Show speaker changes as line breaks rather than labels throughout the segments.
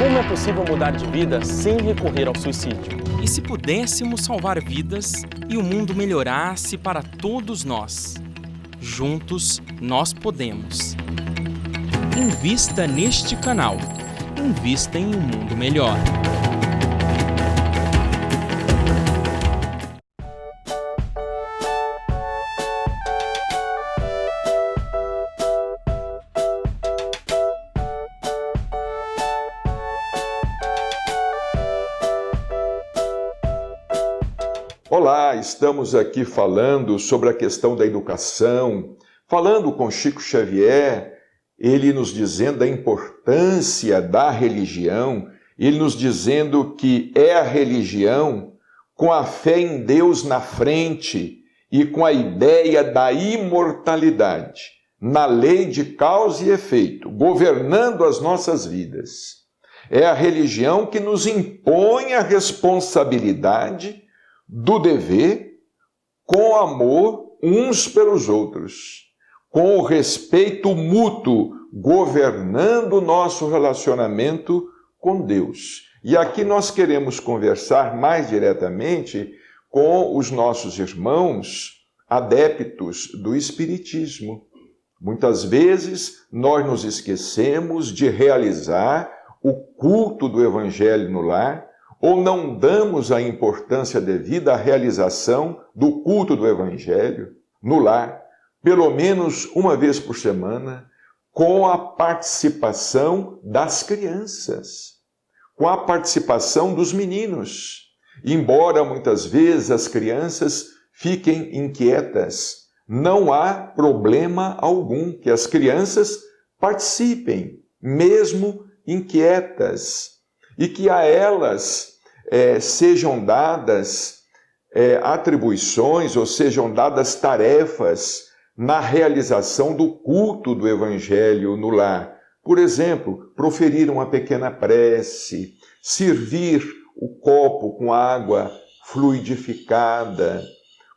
Como é possível mudar de vida sem recorrer ao suicídio?
E se pudéssemos salvar vidas e o mundo melhorasse para todos nós? Juntos, nós podemos. Invista neste canal. Invista em um mundo melhor.
Olá, estamos aqui falando sobre a questão da educação, falando com Chico Xavier, ele nos dizendo a importância da religião, ele nos dizendo que é a religião com a fé em Deus na frente e com a ideia da imortalidade, na lei de causa e efeito, governando as nossas vidas. É a religião que nos impõe a responsabilidade do dever, com amor uns pelos outros, com o respeito mútuo, governando o nosso relacionamento com Deus. E aqui nós queremos conversar mais diretamente com os nossos irmãos adeptos do Espiritismo. Muitas vezes nós nos esquecemos de realizar o culto do Evangelho no lar, ou não damos a importância devida à realização do culto do Evangelho no lar, pelo menos uma vez por semana, com a participação das crianças, com a participação dos meninos. Embora muitas vezes as crianças fiquem inquietas, não há problema algum que as crianças participem, mesmo inquietas, e que a elas sejam dadas atribuições ou sejam dadas tarefas na realização do culto do Evangelho no lar. Por exemplo, proferir uma pequena prece, servir o copo com água fluidificada,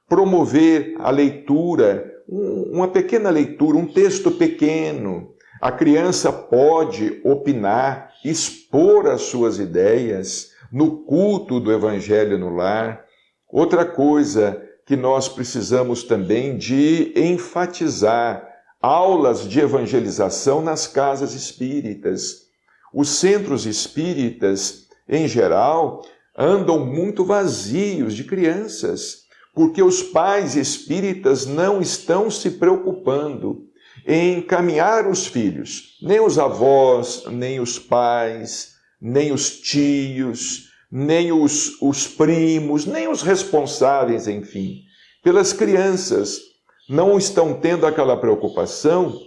promover a leitura, uma pequena leitura, um texto pequeno. A criança pode opinar, expor as suas ideias no culto do Evangelho no lar. Outra coisa que nós precisamos também de enfatizar, aulas de evangelização nas casas espíritas. Os centros espíritas, em geral, andam muito vazios de crianças, porque os pais espíritas não estão se preocupando em encaminhar os filhos, nem os avós, nem os pais, nem os tios, nem os primos, nem os responsáveis, enfim, pelas crianças. Não estão tendo aquela preocupação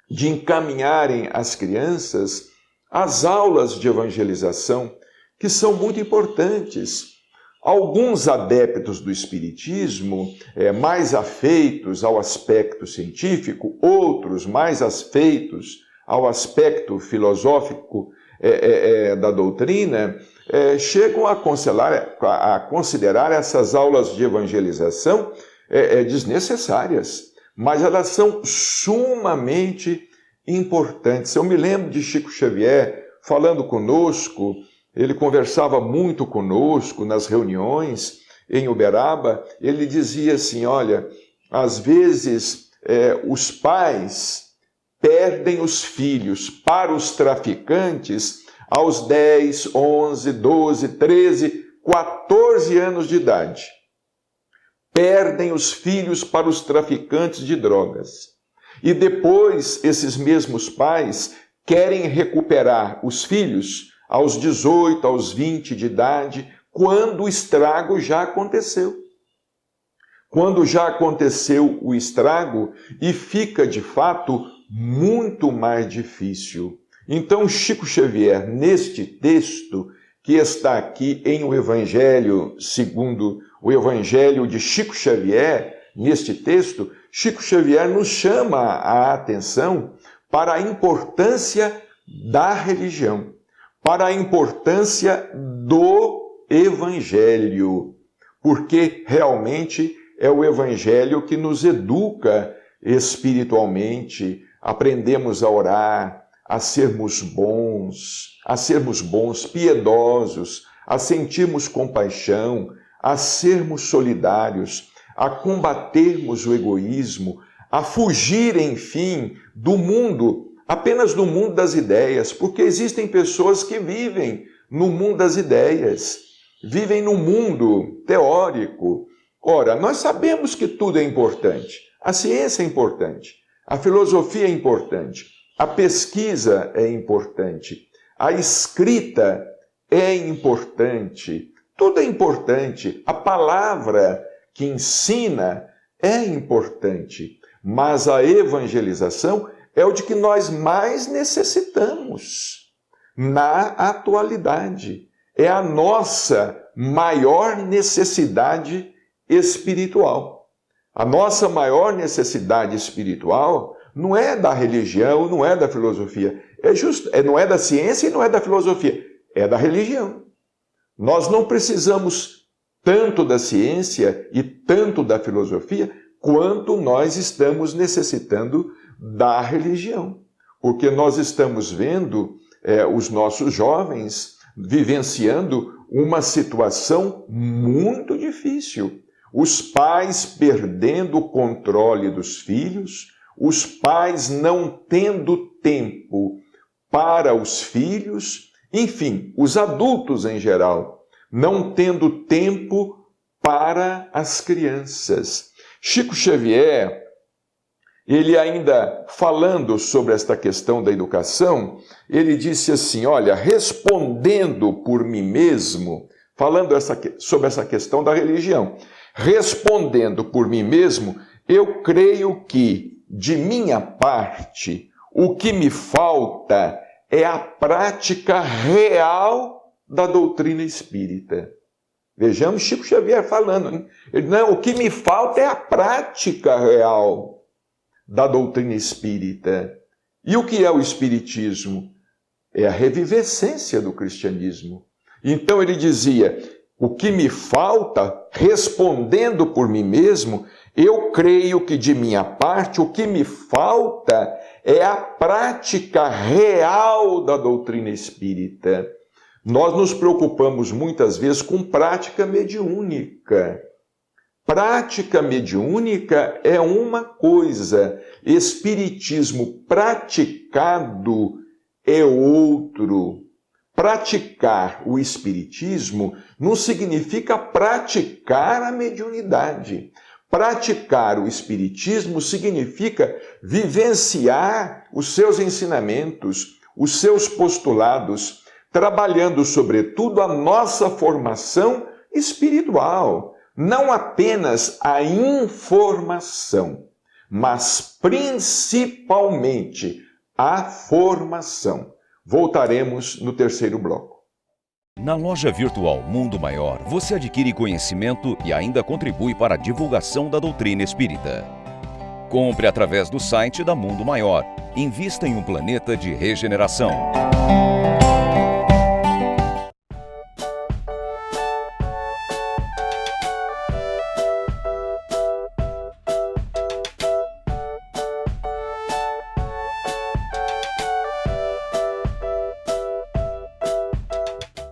de encaminharem as crianças às aulas de evangelização, que são muito importantes. Alguns adeptos do Espiritismo, mais afeitos ao aspecto científico, outros mais afeitos ao aspecto filosófico da doutrina, chegam a considerar essas aulas de evangelização desnecessárias, mas elas são sumamente importantes. Eu me lembro de Chico Xavier falando conosco. Ele conversava muito conosco nas reuniões em Uberaba. Ele dizia assim, olha, às vezes os pais perdem os filhos para os traficantes aos 10, 11, 12, 13, 14 anos de idade. Perdem os filhos para os traficantes de drogas. E depois esses mesmos pais querem recuperar os filhos aos 18, aos 20 de idade, quando o estrago já aconteceu. Quando já aconteceu o estrago e fica, de fato, muito mais difícil. Então, Chico Xavier, neste texto, que está aqui em O Evangelho, segundo o Evangelho de Chico Xavier, neste texto, Chico Xavier nos chama a atenção para a importância da religião, para a importância do Evangelho, porque realmente é o Evangelho que nos educa espiritualmente, aprendemos a orar, a sermos bons, piedosos, a sentirmos compaixão, a sermos solidários, a combatermos o egoísmo, a fugir, enfim, do mundo, apenas do mundo das ideias, porque existem pessoas que vivem no mundo das ideias, vivem no mundo teórico. Ora, nós sabemos que tudo é importante. A ciência é importante, a filosofia é importante, a pesquisa é importante, a escrita é importante, tudo é importante. A palavra que ensina é importante, mas a evangelização é o de que nós mais necessitamos na atualidade. É a nossa maior necessidade espiritual. A nossa maior necessidade espiritual não é da religião, não é da filosofia, não é da ciência e não é da filosofia, é da religião. Nós não precisamos tanto da ciência e tanto da filosofia quanto nós estamos necessitando da religião, porque nós estamos vendo os nossos jovens vivenciando uma situação muito difícil. Os pais perdendo o controle dos filhos, os pais não tendo tempo para os filhos, enfim, os adultos em geral, não tendo tempo para as crianças. Chico Xavier, ele ainda falando sobre esta questão da educação, ele disse assim, olha, respondendo por mim mesmo, falando sobre essa questão da religião, respondendo por mim mesmo, eu creio que, de minha parte, o que me falta é a prática real da doutrina espírita. Vejamos Chico Xavier falando, hein? Ele, não, o que me falta é a prática real da doutrina espírita. E o que é o espiritismo? É a revivescência do cristianismo. Então ele dizia, o que me falta, respondendo por mim mesmo, eu creio que de minha parte o que me falta é a prática real da doutrina espírita. Nós nos preocupamos muitas vezes com prática mediúnica. Prática mediúnica é uma coisa, espiritismo praticado é outro. Praticar o espiritismo não significa praticar a mediunidade. Praticar o espiritismo significa vivenciar os seus ensinamentos, os seus postulados, trabalhando sobretudo a nossa formação espiritual. Não apenas a informação, mas principalmente a formação. Voltaremos no terceiro bloco.
Na loja virtual Mundo Maior, você adquire conhecimento e ainda contribui para a divulgação da doutrina espírita. Compre através do site da Mundo Maior. Invista em um planeta de regeneração.